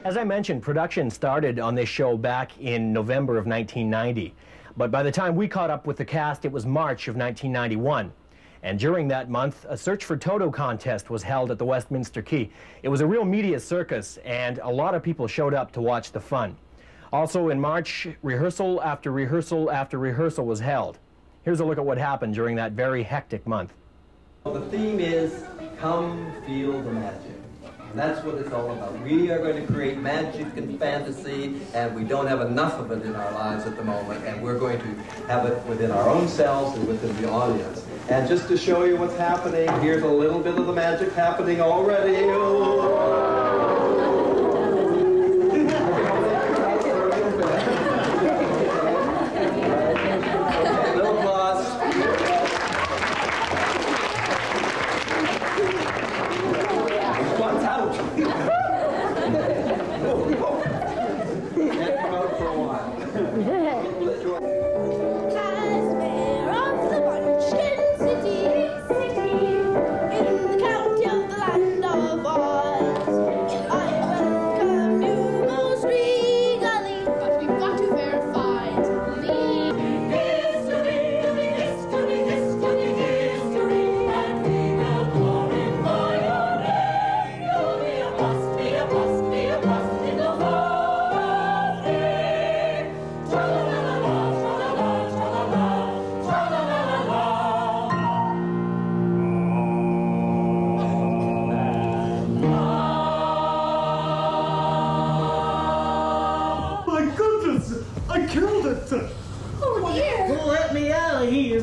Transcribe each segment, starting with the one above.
As I mentioned, production started on this show back in November of 1990. But by the time we caught up with the cast, it was March of 1991. And during that month, a Search for Toto contest was held at the Westminster Quay. It was a real media circus, and a lot of people showed up to watch the fun. Also in March, rehearsal after rehearsal after rehearsal was held. Here's a look at what happened during that very hectic month. The theme is, come feel the magic. And that's what it's all about. We are going to create magic and fantasy, and we don't have enough of it in our lives at the moment, and we're going to have it within our own selves and within the audience. And just to show you what's happening, here's a little bit of the magic happening already. Little applause. One's out. Can't come out for a while.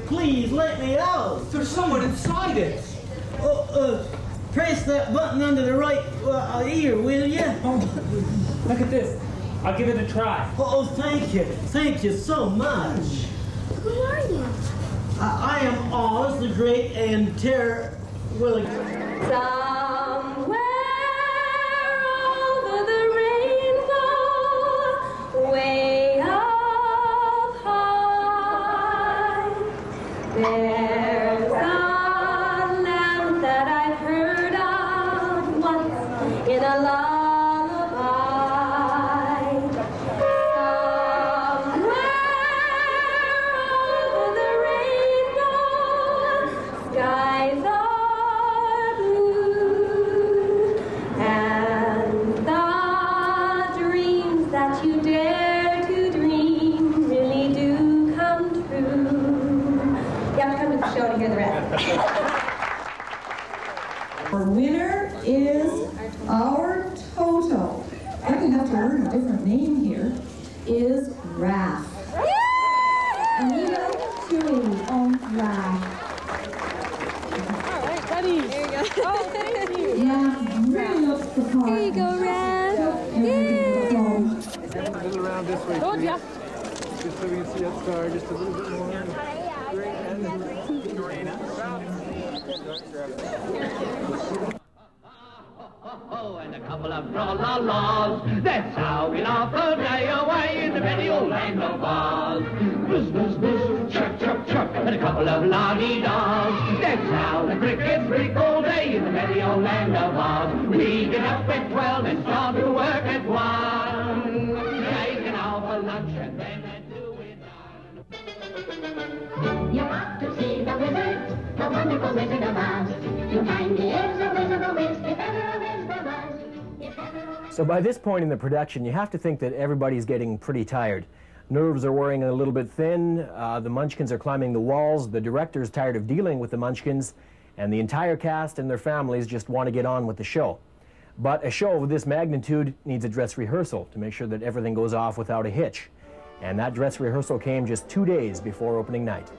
Please let me out. There's someone inside it. Press that button under the right ear, will you? Look at this. I'll give it a try. Oh, thank you. Thank you so much. Who are you? I am Oz the Great and Terror. Well, Somewhere over the rainbow, way up high, there's a land that I've heard of once in a lullaby. Somewhere over the rainbow, skies are blue, and the dreams that you dare to dream really do come true. You have to come to the show to hear the rest. Our winner is our Toto. I'm going to have to learn a different name here. Is Raph. Anita Chewy on Raph. All right, buddy. There you go. Oh, thank you. Yeah, really looks the part. Here you go, Raph. A little around this way. Told ya. Just so we can see that star just a little bit more. Great. Oh, and a couple of tra-la-las. That's how we laugh a day away in the merry old land of Oz. Buzz, buzz, buzz, chirp, chirp, chirp, and a couple of la-dee-daws. That's how the crickets freak all day in the merry old land of Oz. We get up at 12 and start to work at 1. Taking out for lunch and then at 2 we're done. You're off to see the wizard, the wonderful Wizard of Oz. You'll find he is a wizard of whiz, if ever a whiz there was. If ever a whiz. So by this point in the production, you have to think that everybody's getting pretty tired. Nerves are wearing a little bit thin, the Munchkins are climbing the walls, the director's tired of dealing with the Munchkins, and the entire cast and their families just want to get on with the show. But a show of this magnitude needs a dress rehearsal to make sure that everything goes off without a hitch. And that dress rehearsal came just 2 days before opening night.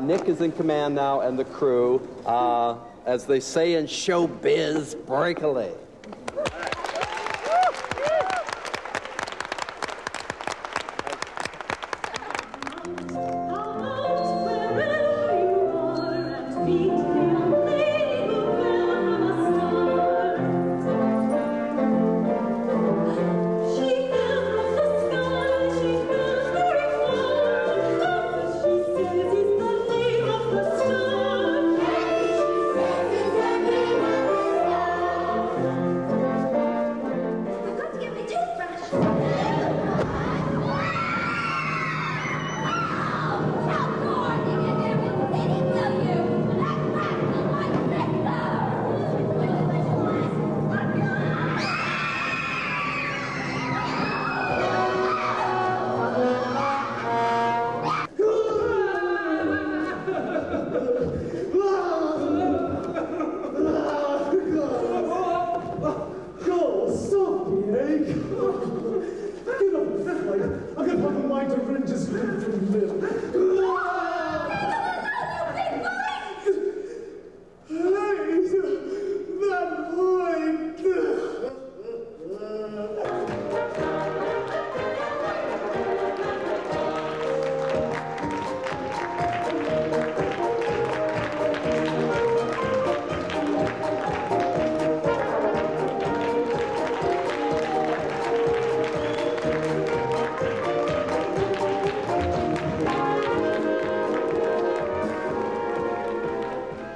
Nick is in command now, and the crew. As they say in showbiz, break a leg.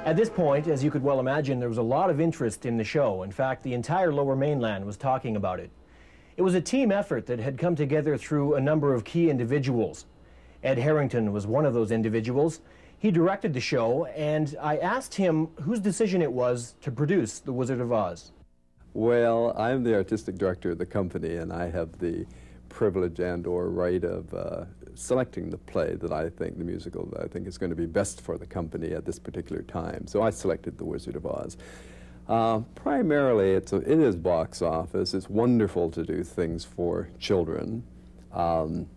At this point, as you could well imagine, there was a lot of interest in the show. In fact, the entire Lower Mainland was talking about it. It was a team effort that had come together through a number of key individuals. Ed Harrington was one of those individuals. He directed the show, and I asked him whose decision it was to produce The Wizard of Oz. Well, I'm the artistic director of the company, and I have the privilege and/or right of selecting the play that I think, the musical that I think is going to be best for the company at this particular time. So I selected The Wizard of Oz. Primarily, it is box office. It's wonderful to do things for children. And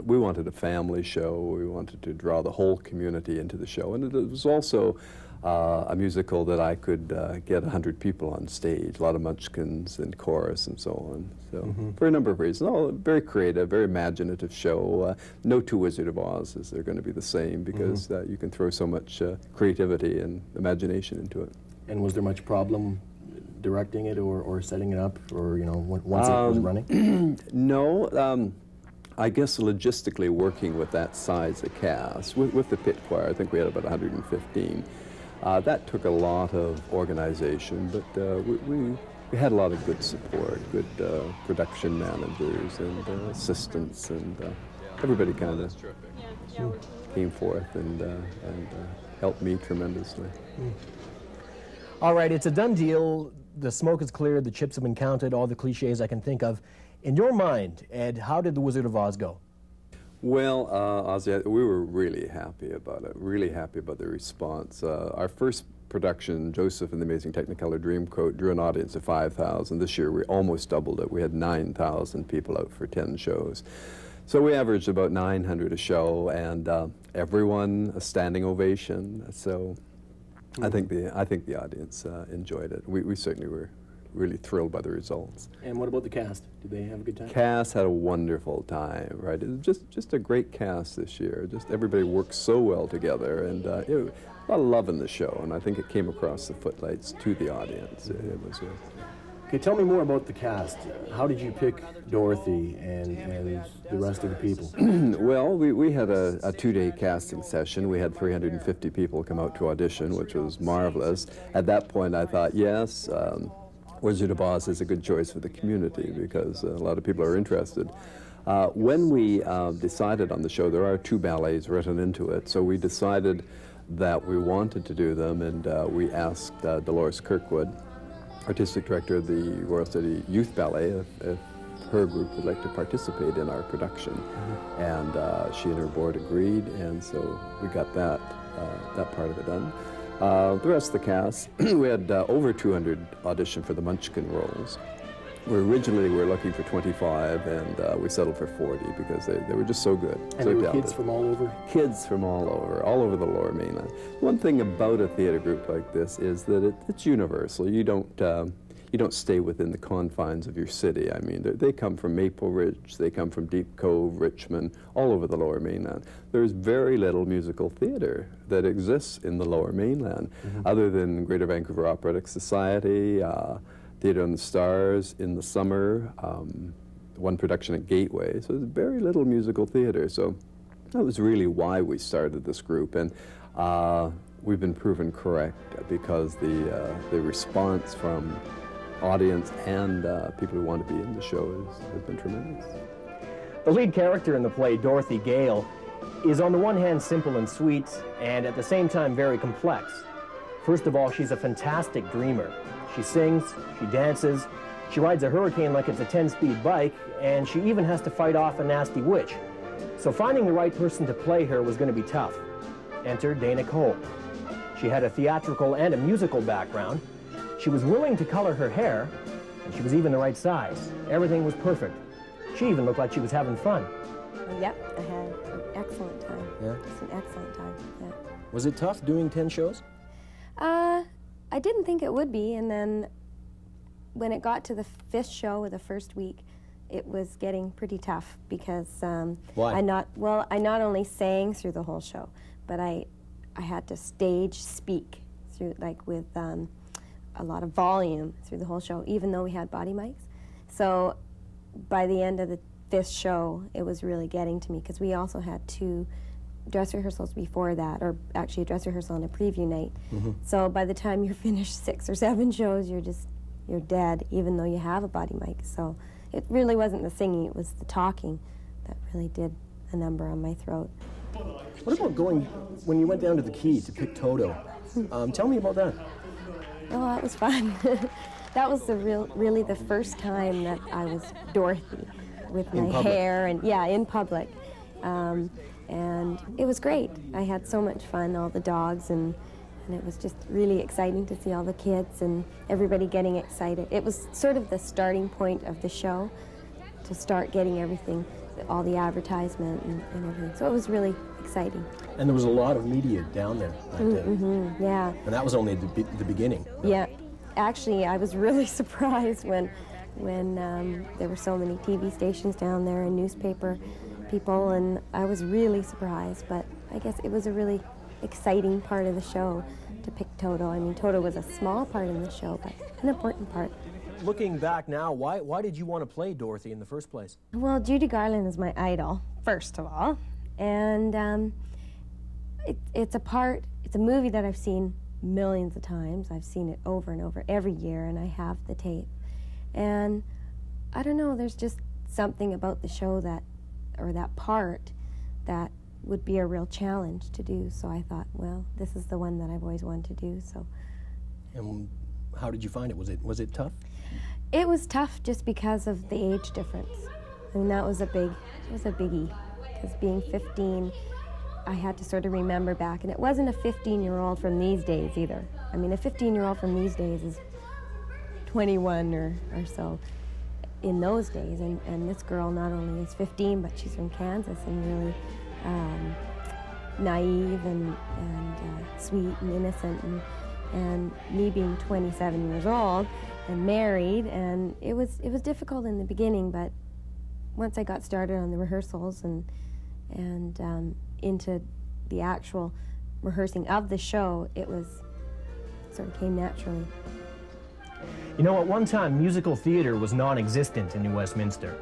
we wanted a family show. We wanted to draw the whole community into the show. And it was also a musical that I could get 100 people on stage, a lot of munchkins and chorus and so on. So for a number of reasons. Oh, very creative, very imaginative show. No two Wizard of Oz's are going to be the same because you can throw so much creativity and imagination into it. And was there much problem directing it or setting it up, or, you know, once it was running? No. I guess logistically working with that size of cast, with the pit choir, I think we had about 115. That took a lot of organization, but we had a lot of good support, good production managers and assistants, and everybody kind of came forth and helped me tremendously. All right, it's a done deal. The smoke is cleared, the chips have been counted, all the cliches I can think of. In your mind, Ed, how did The Wizard of Oz go? Well, Ozzy, we were really happy about it, really happy about the response. Our first production, Joseph and the Amazing Technicolor Dreamcoat, drew an audience of 5,000. This year we almost doubled it. We had 9,000 people out for 10 shows. So we averaged about 900 a show, and everyone a standing ovation. So I think the audience enjoyed it. We certainly were really thrilled by the results. And what about the cast? Did they have a good time? Cast had a wonderful time, right? It was just a great cast this year. Just everybody worked so well together, and a lot of love in the show, and I think it came across the footlights to the audience. It was Okay, tell me more about the cast. How did you pick Dorothy and the rest of the people? Well, we had a two-day casting session. We had 350 people come out to audition, which was marvelous. At that point, I thought, yes, Wizard of Oz is a good choice for the community because a lot of people are interested. When we decided on the show, there are 2 ballets written into it, so we decided that we wanted to do them, and we asked Dolores Kirkwood, artistic director of the Royal City Youth Ballet, if her group would like to participate in our production. And she and her board agreed, and so we got that part of it done. The rest of the cast, we had over 200 audition for the Munchkin roles. Originally we were looking for 25, and we settled for 40 because they were just so good. And so there were talented. kids from all over? Kids from all over the Lower Mainland. One thing about a theater group like this is that it's universal. You don't stay within the confines of your city. I mean, they come from Maple Ridge, they come from Deep Cove, Richmond, all over the Lower Mainland. There's very little musical theater that exists in the Lower Mainland, other than Greater Vancouver Operatic Society, Theatre on the Stars in the summer, one production at Gateway. So there's very little musical theater. So that was really why we started this group. And we've been proven correct because the response from audience and people who want to be in the show has been tremendous. The lead character in the play, Dorothy Gale, is on the one hand simple and sweet, and at the same time very complex. First of all, she's a fantastic dreamer. She sings, she dances, she rides a hurricane like it's a 10-speed bike, and she even has to fight off a nasty witch. So finding the right person to play her was going to be tough. Enter Dana Cole. She had a theatrical and a musical background. She was willing to color her hair, and she was even the right size. Everything was perfect. She even looked like she was having fun. Yep, I had an excellent time. Yeah? Just an excellent time, yeah. Was it tough doing 10 shows? I didn't think it would be, and then when it got to the 5th show or the first week, it was getting pretty tough because Why? I not only sang through the whole show, but I had to stage speak through, like, with a lot of volume through the whole show, even though we had body mics. So by the end of the 5th show, it was really getting to me because we also had 2 dress rehearsals before that, or actually a dress rehearsal and a preview night. So by the time you're finished 6 or 7 shows, you're dead, even though you have a body mic. So it really wasn't the singing, it was the talking that really did a number on my throat. What about when you went down to the Key to pick Toto? Tell me about that. Oh, that was fun. That was really the first time that I was Dorothy with my hair and in public. And it was great. I had so much fun, all the dogs, and it was just really exciting to see all the kids and everybody getting excited. It was sort of the starting point of the show to start getting everything, all the advertisement and everything. So it was really exciting. And there was a lot of media down there that day. Yeah. And that was only the beginning. Yeah. Actually, I was really surprised when there were so many TV stations down there and newspaper people, and I was really surprised, but I guess it was a really exciting part of the show to pick Toto. I mean, Toto was a small part in the show, but an important part. Looking back now, why did you want to play Dorothy in the first place? Well, Judy Garland is my idol, first of all, and it's a movie that I've seen millions of times. I've seen it over and over every year, and I have the tape. And I don't know, there's just something about the show that part that would be a real challenge to do. So I thought, well, this is the one that I've always wanted to do. So. And how did you find it? Was it tough? It was tough just because of the age difference. I mean, that was a biggie. Because being 15, I had to sort of remember back, and it wasn't a 15-year-old from these days either. I mean, a 15-year-old from these days is 21 or so in those days, and this girl not only is 15, but she's from Kansas and really naive and sweet and innocent, and me being 27 years old and married, and it was difficult in the beginning, but once I got started on the rehearsals and into the actual rehearsing of the show, it sort of came naturally. You know, at one time, musical theater was non-existent in New Westminster.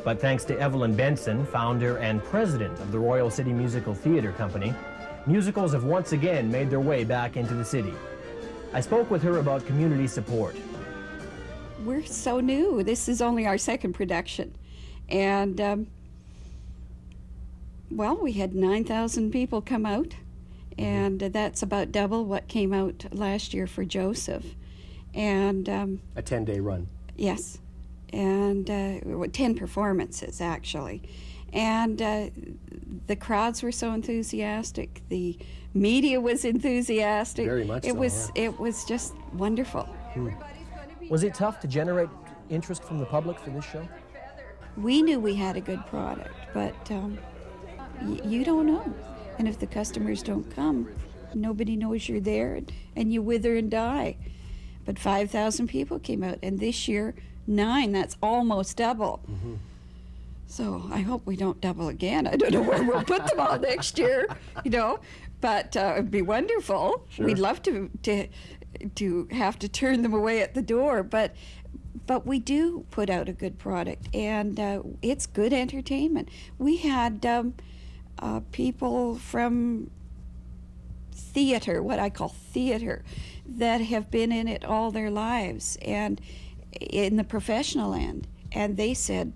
But thanks to Evelyn Benson, founder and president of the Royal City Musical Theatre Company, musicals have once again made their way back into the city. I spoke with her about community support. We're so new. This is only our 2nd production. And, well, we had 9,000 people come out, and that's about double what came out last year for Joseph. And a 10-day run. Yes, and 10 performances actually, and the crowds were so enthusiastic. The media was enthusiastic. Very much it so. Was yeah. It was just wonderful. Was it tough to generate interest from the public for this show? We knew we had a good product, but you don't know. And if the customers don't come, nobody knows you're there, and you wither and die. But 5,000 people came out, and this year, 9. That's almost double. Mm-hmm. So I hope we don't double again. I don't know where we'll put them all next year, you know. But it'd be wonderful. Sure. We'd love to have to turn them away at the door, but we do put out a good product, and it's good entertainment. We had people from theater, what I call theater, that have been in it all their lives and in the professional end, and they said,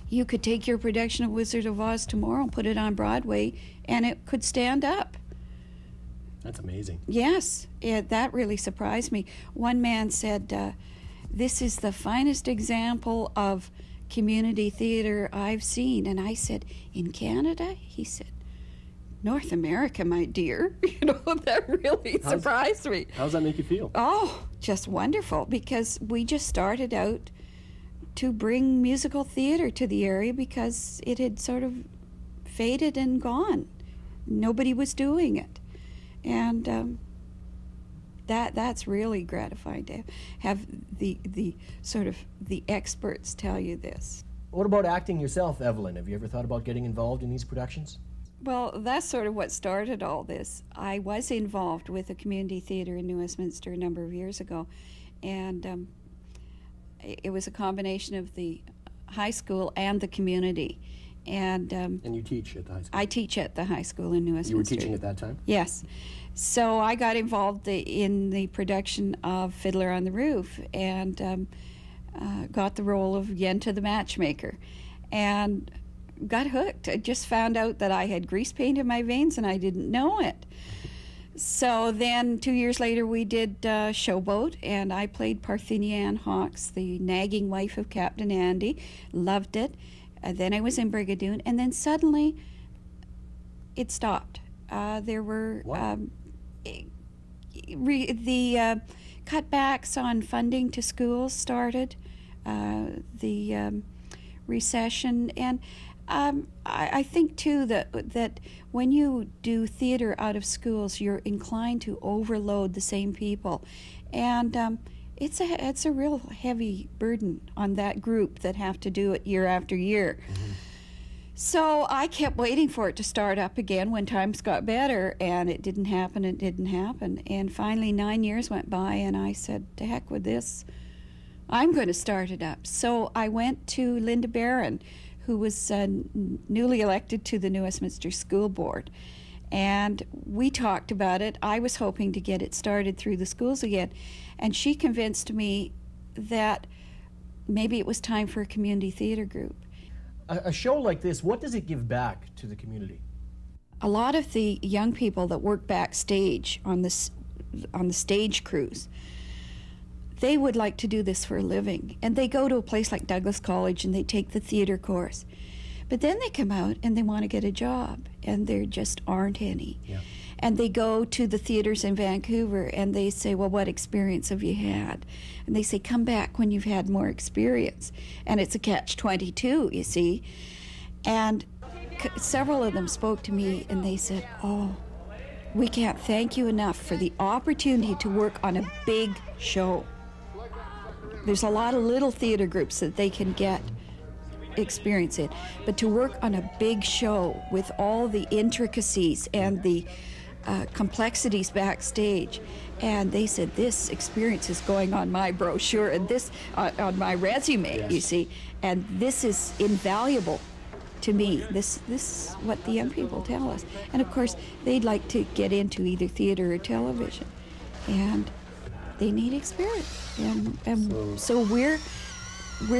you could take your production of Wizard of Oz tomorrow and put it on Broadway, and it could stand up. That's amazing. Yes, that really surprised me. One man said, this is the finest example of community theater I've seen. And I said, in Canada? He said, North America, my dear. You know, that really surprised me. How does that make you feel? Oh, just wonderful, because we just started out to bring musical theater to the area because it had sort of faded and gone. Nobody was doing it. And that's really gratifying to have the sort of the experts tell you this. What about acting yourself, Evelyn? Have you ever thought about getting involved in these productions? Well, that's sort of what started all this. I was involved with a community theater in New Westminster a number of years ago, and it was a combination of the high school and the community. And you teach at the high school? I teach at the high school in New Westminster. You were teaching at that time? Yes. So I got involved in the production of Fiddler on the Roof, and got the role of Yenta the Matchmaker, and got hooked. I just found out that I had grease paint in my veins, and I didn't know it. So then 2 years later we did Showboat, and I played Parthenia Ann Hawkes, the nagging wife of Captain Andy. Loved it. Then I was in Brigadoon, and then suddenly it stopped. There were the cutbacks on funding to schools started, the recession, and I think too that when you do theater out of schools, you're inclined to overload the same people, and it's a real heavy burden on that group that have to do it year after year. Mm-hmm. So I kept waiting for it to start up again when times got better, and it didn't happen. And finally 9 years went by, and I said, to heck with this, I'm going to start it up. So I went to Linda Barron, who was newly elected to the New Westminster School Board, and we talked about it. I was hoping to get it started through the schools again, and she convinced me that maybe it was time for a community theater group. A show like this, what does it give back to the community? A lot of the young people that work backstage on the stage crews, they would like to do this for a living, and they go to a place like Douglas College and they take the theater course, but then they come out and they want to get a job, and there just aren't any. Yeah. And they go to the theaters in Vancouver and they say, well, what experience have you had? And they say, come back when you've had more experience. And it's a catch-22, you see. And several of them spoke to me and they said, oh, we can't thank you enough for the opportunity to work on a big show. There's a lot of little theater groups that they can get experience in, but to work on a big show with all the intricacies and the complexities backstage, and they said this experience is going on my brochure and this on my resume. Yes. You see, and this is invaluable to me. This is what the young people tell us, and of course they'd like to get into either theater or television, and they need experience, and so we're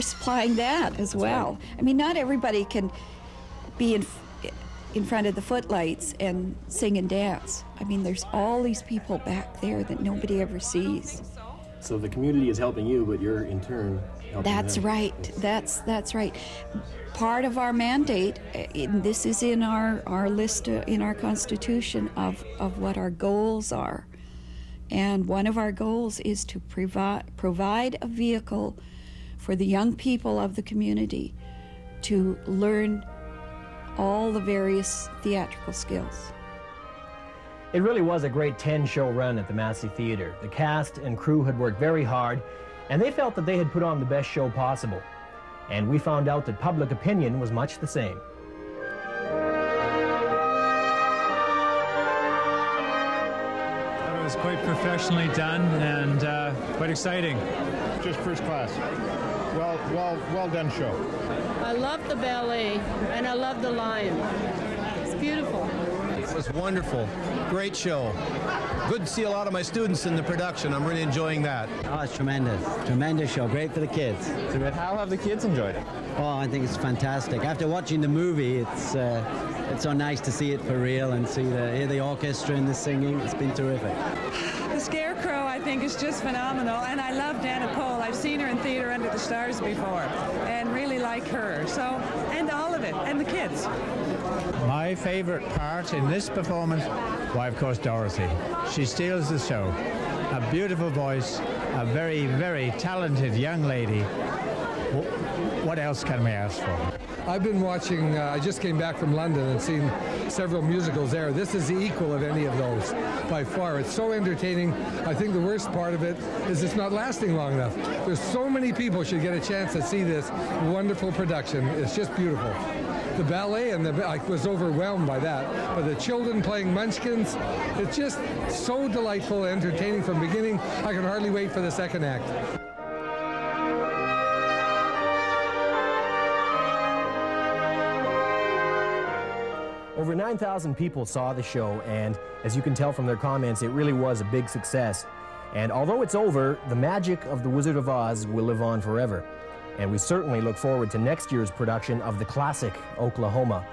supplying that as well. Right. I mean, not everybody can be in front of the footlights and sing and dance. I mean, there's all these people back there that nobody ever sees. So the community is helping you, but you're in turn helping That's them. Right. That's right. Part of our mandate, this is in our list, in our Constitution of what our goals are. And one of our goals is to provide a vehicle for the young people of the community to learn all the various theatrical skills. It really was a great 10-show run at the Massey Theatre. The cast and crew had worked very hard, and they felt that they had put on the best show possible. And we found out that public opinion was much the same. It was quite professionally done and quite exciting. Just first class. Well done show. I love the ballet, and I love the lion. It's beautiful. It was wonderful. Great show. Good to see a lot of my students in the production. I'm really enjoying that. Oh, it's tremendous. Tremendous show. Great for the kids. How have the kids enjoyed it? Oh, I think it's fantastic. After watching the movie, it's so nice to see it for real and hear the orchestra and the singing. It's been terrific. The Scarecrow, I think, is just phenomenal, and I love Dana Cole. I've seen her in Theatre Under the Stars before, and really like her. So, and all of it, and the kids. My favorite part in this performance was, of course, Dorothy. She steals the show. A beautiful voice, a very, very talented young lady. What else can we ask for? I've been watching, I just came back from London and seen several musicals there. This is the equal of any of those, by far. It's so entertaining. I think the worst part of it is it's not lasting long enough. There's so many people should get a chance to see this wonderful production. It's just beautiful. The ballet, I was overwhelmed by that, but the children playing Munchkins, it's just so delightful, entertaining from beginning. I can hardly wait for the second act. Over 9,000 people saw the show, and as you can tell from their comments, it really was a big success. And although it's over, the magic of The Wizard of Oz will live on forever. And we certainly look forward to next year's production of the classic Oklahoma.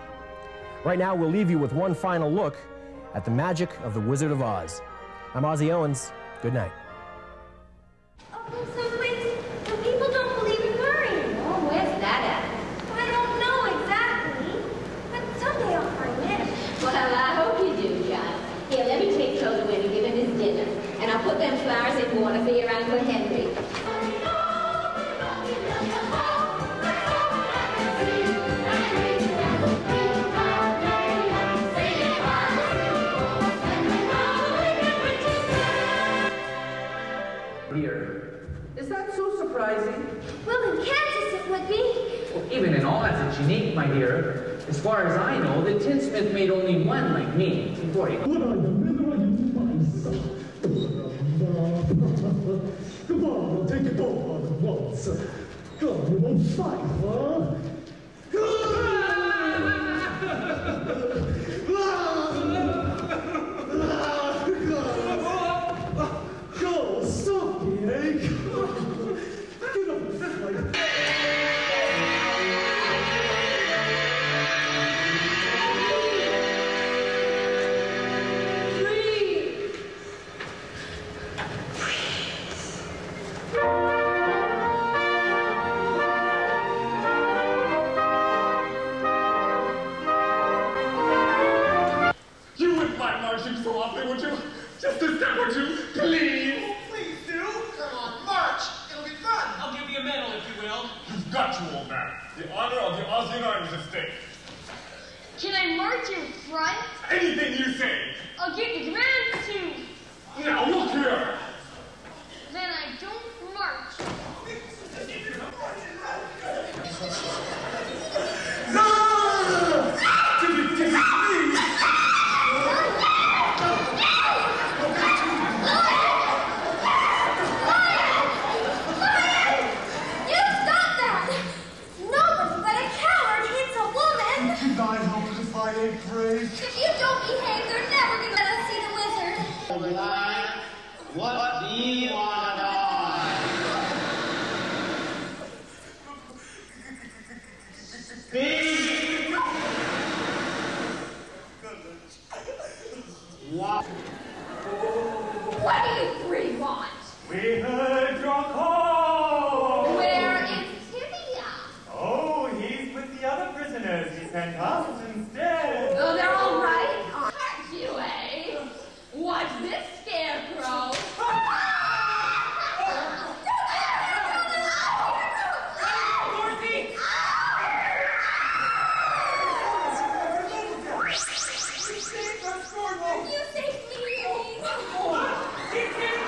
Right now, we'll leave you with one final look at the magic of The Wizard of Oz. I'm Ozzie Owens. Good night. Oh, someplace where people don't believe in worrying. Oh, where's that at? I don't know exactly, but someday I'll find it. Well, I hope you do, John. Here, let me take Toto in and give him his dinner. And I'll put them flowers in water for your Uncle Henry. Is that so surprising? Well, in Kansas it would be. Well, even in Oz, it's unique, my dear. As far as I know, the tinsmith made only one like me before he... Come on, take it all at once. God, you won't fight, huh? Go, stop me, eh? Get up and fight. So often, would you? Just a step or two, please. Please do. Come on, march. It'll be fun. I'll give you a medal if you will. You've got to, old man. The honor of the Oz United is at stake. Can I march in front? Anything you say. I'll give you commands to. Now look here. Then I don't march. If you don't behave, they're never going to let us see the wizard. What do you want to know? What do you three want? We heard your call. Where is Tibia? Oh, he's with the other prisoners. He sent us instead. Oh, they're all right? Aren't you, eh? What's this, Scarecrow? Dorothy! You say please. He can't